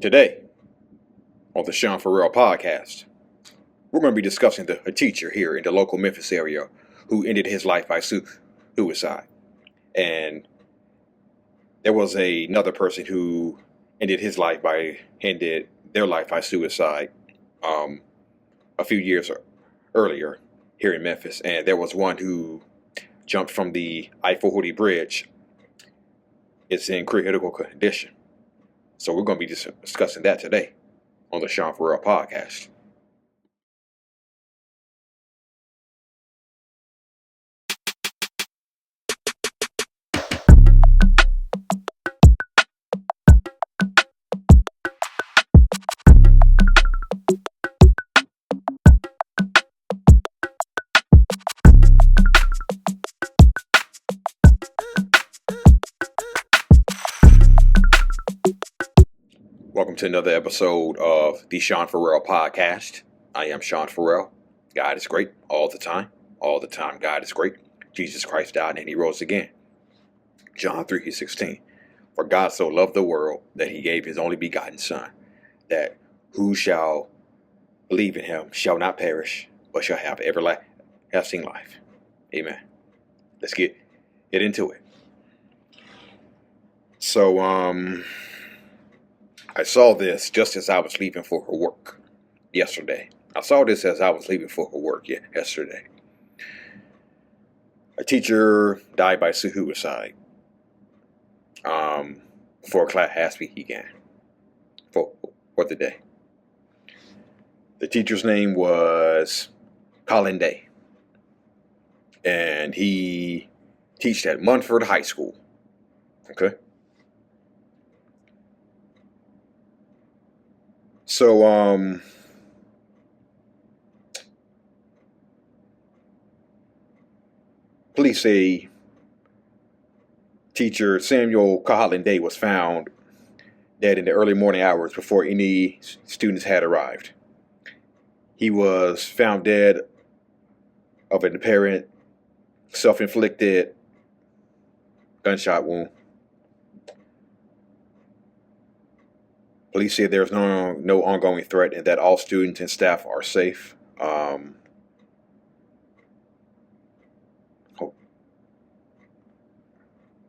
Today, on the Sean Farrell podcast, we're going to be discussing a teacher here in the local Memphis area who ended his life by suicide. And there was another person who ended their life by suicide a few years earlier here in Memphis. And there was one who jumped from the I-440 bridge. It's in critical condition. So we're going to be discussing that today on the Sean Farrell podcast. Welcome to another episode of the Sean Farrell podcast. I am Sean Farrell. God is great all the time. All the time, God is great. Jesus Christ died and he rose again. John 3:16. For God so loved the world that he gave his only begotten Son, that who shall believe in him shall not perish, but shall have everlasting life. Amen. Let's get into it. So, I saw this just as I was leaving for her work yesterday. Yesterday. A teacher died by suicide before class began for the day. The teacher's name was Colin, and he taught at Munford High School. Okay. So, police say teacher Samuel Colin Day was found dead in the early morning hours before any students had arrived. He was found dead of an apparent self-inflicted gunshot wound. Police said there's no ongoing threat and that all students and staff are safe. Oh,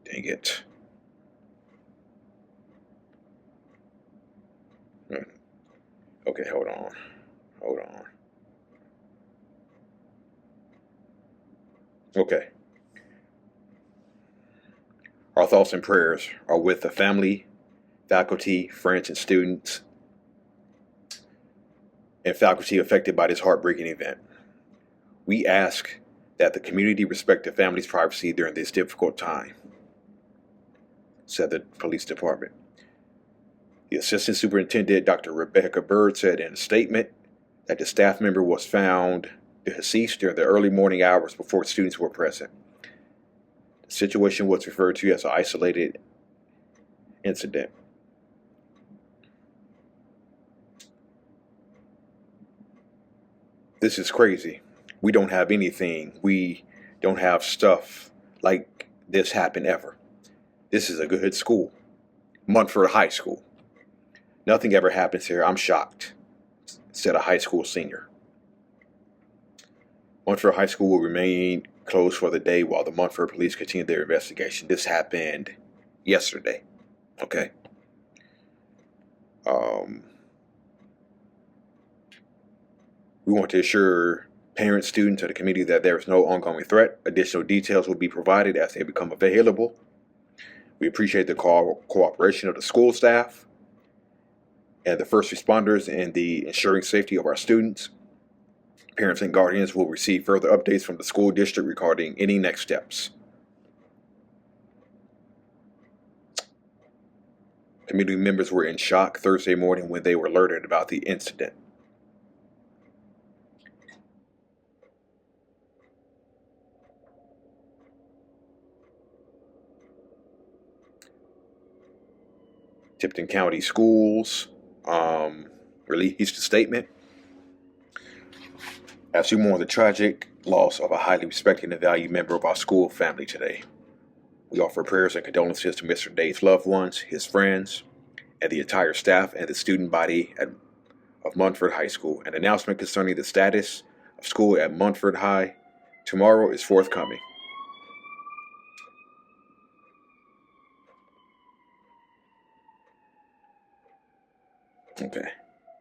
dang it. Okay, hold on. Okay. Our thoughts and prayers are with the family, faculty, friends, and students, and faculty affected by this heartbreaking event. We ask that the community respect the family's privacy during this difficult time, said the police department. The assistant superintendent, Dr. Rebecca Bird, said in a statement that the staff member was found deceased during the early morning hours before students were present. The situation was referred to as an isolated incident. This is crazy. We don't have anything. We don't have stuff like this happen ever. This is a good school. Munford High School. Nothing ever happens here. I'm shocked, said a high school senior. Munford High School will remain closed for the day while the Munford police continue their investigation. This happened yesterday. Okay. We want to assure parents, students, and the community that there is no ongoing threat. Additional details will be provided as they become available. We appreciate the cooperation of the school staff and the first responders in the ensuring safety of our students. Parents and guardians will receive further updates from the school district regarding any next steps. Community members were in shock Thursday morning when they were alerted about the incident. Tipton County Schools released a statement as we mourn the tragic loss of a highly respected and valued member of our school family today. We offer prayers and condolences to Mr. Day's loved ones, his friends, and the entire staff and the student body of Munford High School. An announcement concerning the status of school at Munford High tomorrow is forthcoming. Okay.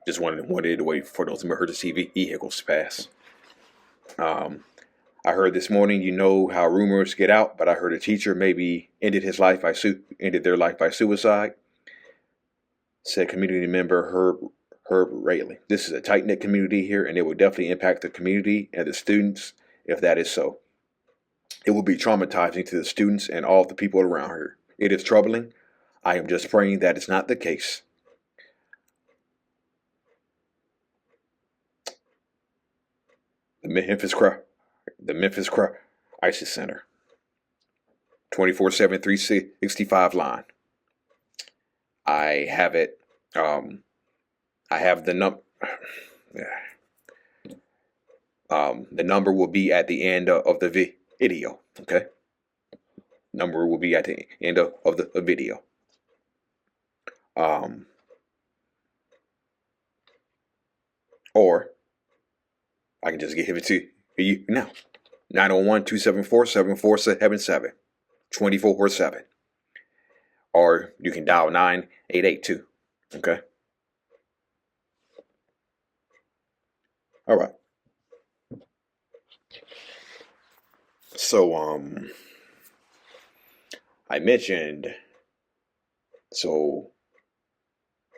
Just wanted to wait for those emergency vehicles to pass. I heard this morning, you know how rumors get out, but I heard a teacher maybe ended their life by suicide. Said community member Herb Rayleigh. This is a tight-knit community here, and it will definitely impact the community and the students if that is so. It will be traumatizing to the students and all the people around here. It is troubling. I am just praying that it's not the case. The Memphis Crisis Center. 24/7, 365 line. I have it. I have the number. The number will be at the end of the video. Okay. Number will be at the end of the video. Or I can just give it to you now. 901-274-7477. 24/7. Or you can dial 9882. Okay. All right. So I mentioned,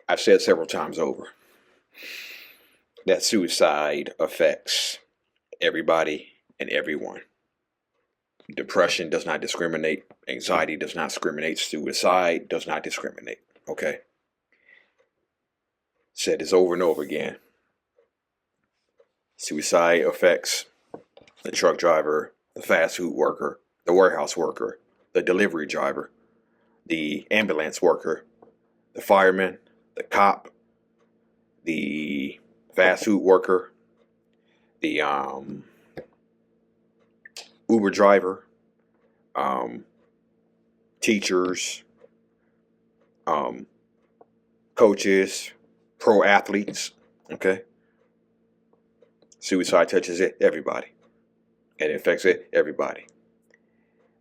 I've said several times over that suicide affects everybody and everyone. Depression does not discriminate. Anxiety does not discriminate. Suicide does not discriminate. Okay. Said this over and over again. Suicide affects the truck driver, the fast food worker, the warehouse worker, the delivery driver, the ambulance worker, the fireman, the cop, the fast food worker, the Uber driver, teachers, coaches, pro athletes. Okay. Suicide touches everybody, and it affects everybody.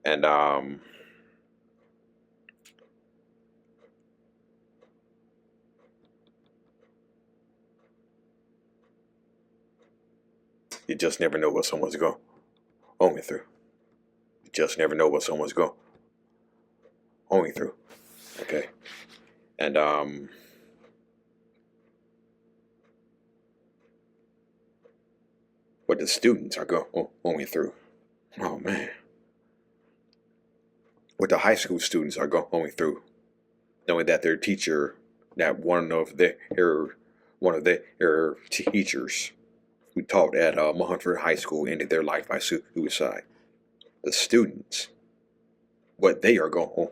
And you just never know what someone's going through. You just never know what someone's going through. Okay. And what the students are going through. Oh man. What the high school students are going through, knowing that their teacher, that one of their teachers who taught at Munford High School ended their life by suicide. The students, what they are going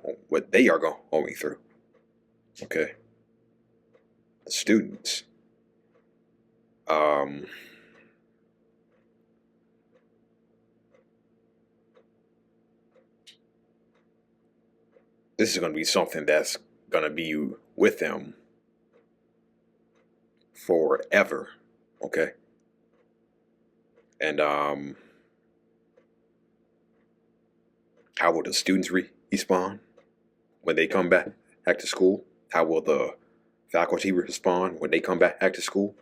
through. Okay. The students. This is going to be something that's going to be with them forever. Okay. And how will the students respond when they come back to school? How will the faculty respond when they come back to school?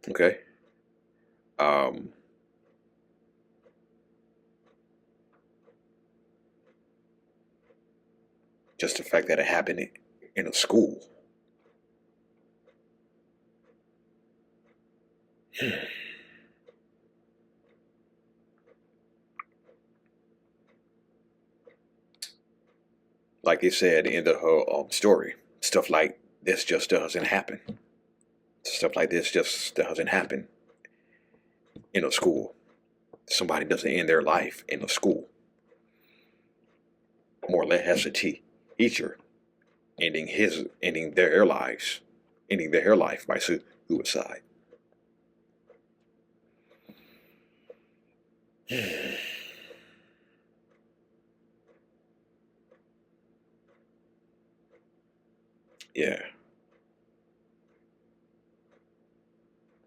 Okay. Just the fact that it happened in a school. Like they said in the story, stuff like this just doesn't happen. Stuff like this just doesn't happen in a school. Somebody doesn't end their life in a school. More or less a teacher ending their life by suicide. Yeah,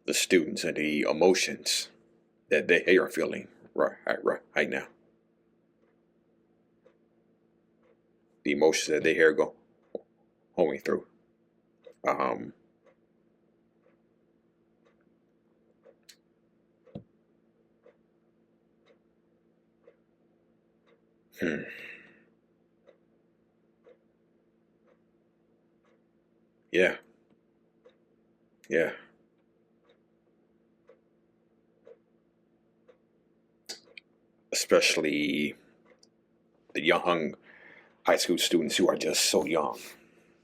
the students and the emotions that they are feeling right now. The emotions that they are going through. Um, hmm, yeah, yeah. Especially the young high school students who are just so young,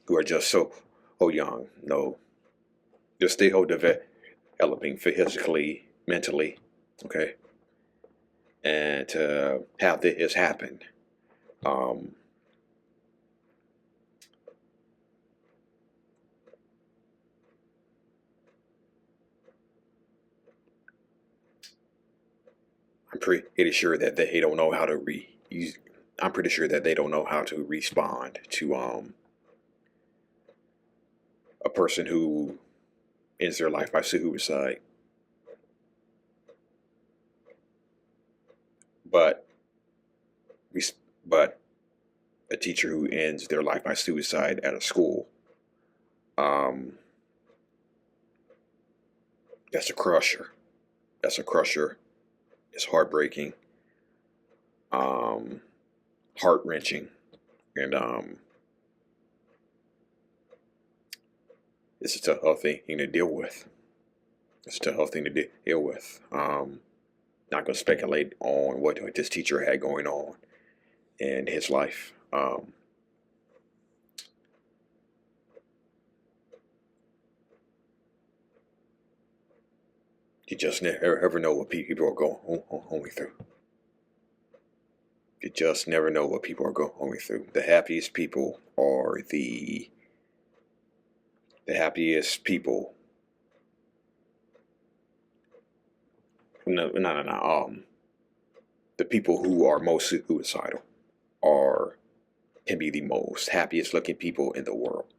who are just so young. No, they're still developing physically, mentally. Okay, and to have this happen, um, I'm pretty sure that they don't know how to I'm pretty sure that they don't know how to respond to a person who ends their life by suicide. But we, but a teacher who ends their life by suicide at a school, um, that's a crusher. That's a crusher. It's heartbreaking, um, heart wrenching, and it's a tough thing to deal with. It's a tough thing to deal with. Not going to speculate on what this teacher had going on in his life. You just never ever know what people are going through. You just never know what people are going through. The happiest people are the happiest people. No. The people who are most suicidal are can be the most happiest looking people in the world.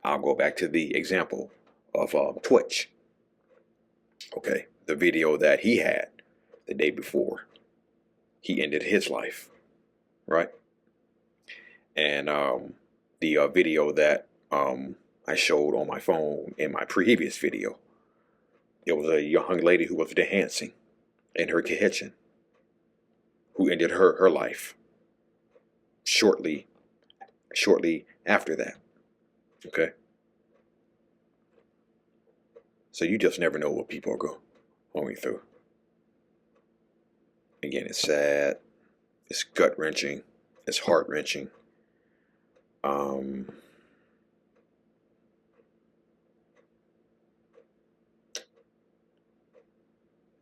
I'll go back to the example of Twitch. Okay, the video that he had the day before he ended his life, right? And the video that I showed on my phone in my previous video, it was a young lady who was dancing in her kitchen who ended her life shortly after that. Okay, so you just never know what people are going through. Again, it's sad, it's gut wrenching, it's heart wrenching. Um,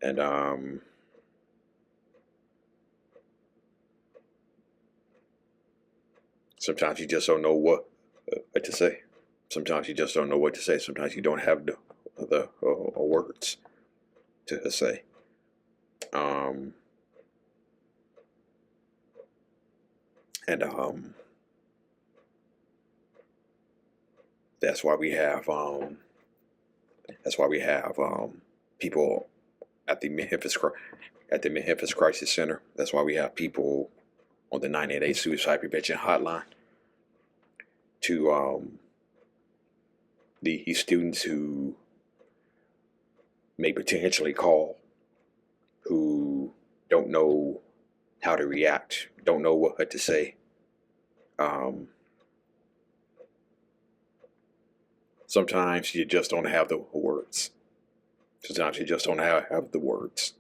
and sometimes you just don't know what to say. Sometimes you just don't know what to say. Sometimes you don't have the words to say. Um, and that's why we have people at the Memphis Crisis Center. That's why we have people on the 988 Suicide Prevention Hotline to the students who may potentially call, who don't know how to react, don't know what to say. Sometimes you just don't have the words. Sometimes you just don't have the words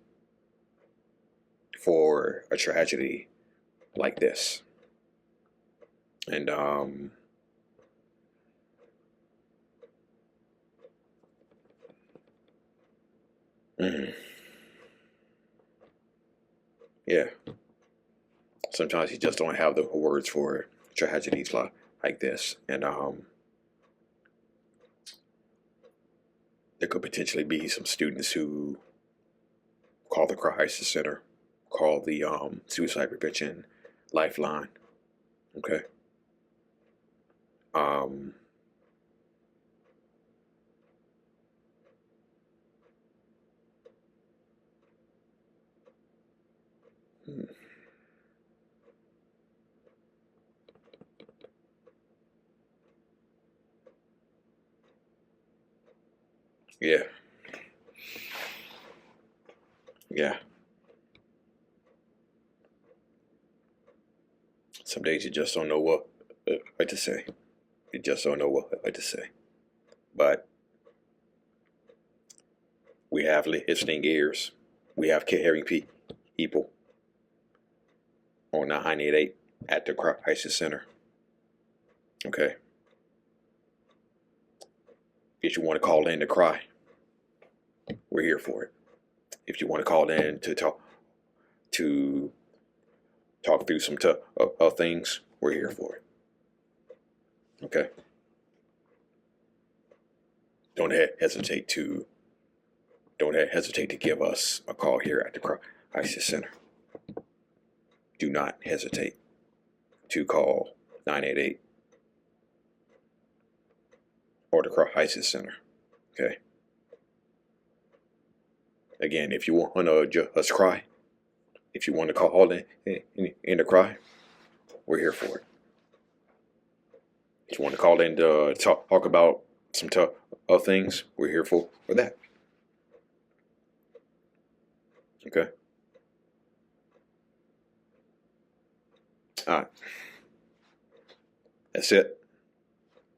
for a tragedy like this. And yeah, sometimes you just don't have the words for tragedies like this. And there could potentially be some students who call the crisis center, call the suicide prevention lifeline. Okay. Um, Yeah. Yeah. Some days you just don't know what to say. You just don't know what to say. But we have listening ears. We have caring people on 988 at the Crisis Center. Okay. If you want to call in to cry, we're here for it. If you want to call in to talk through some tough things, we're here for it. Okay. Don't hesitate to give us a call here at the Crisis Center. Do not hesitate to call 988 or the Crisis Center. Okay. Again, if you want to just cry, if you want to call in to cry, we're here for it. If you want to call in to talk about some tough things, we're here for that. Okay. All right. That's it.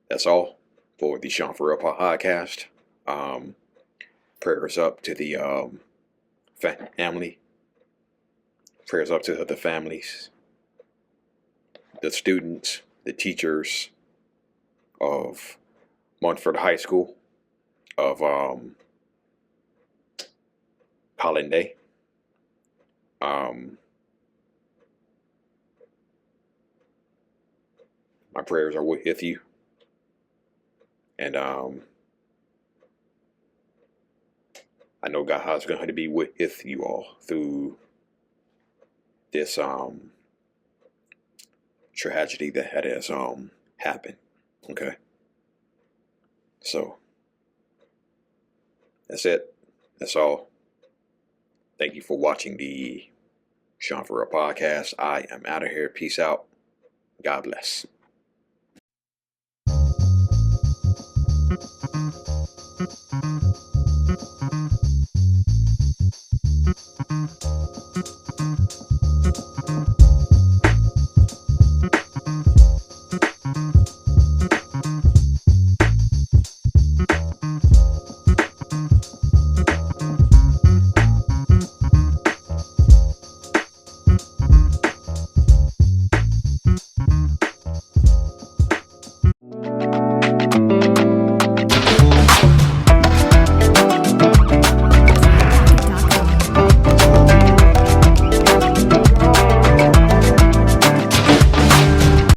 That's all for the Sean For Real podcast. Prayers up to the family. Prayers up to the families, the students, the teachers of Munford High School, of Colin Day. My prayers are with you. And I know God's going to be with you all through this tragedy that has happened. Okay. So that's it. That's all. Thank you for watching the Sean For Real podcast. I am out of here. Peace out. God bless.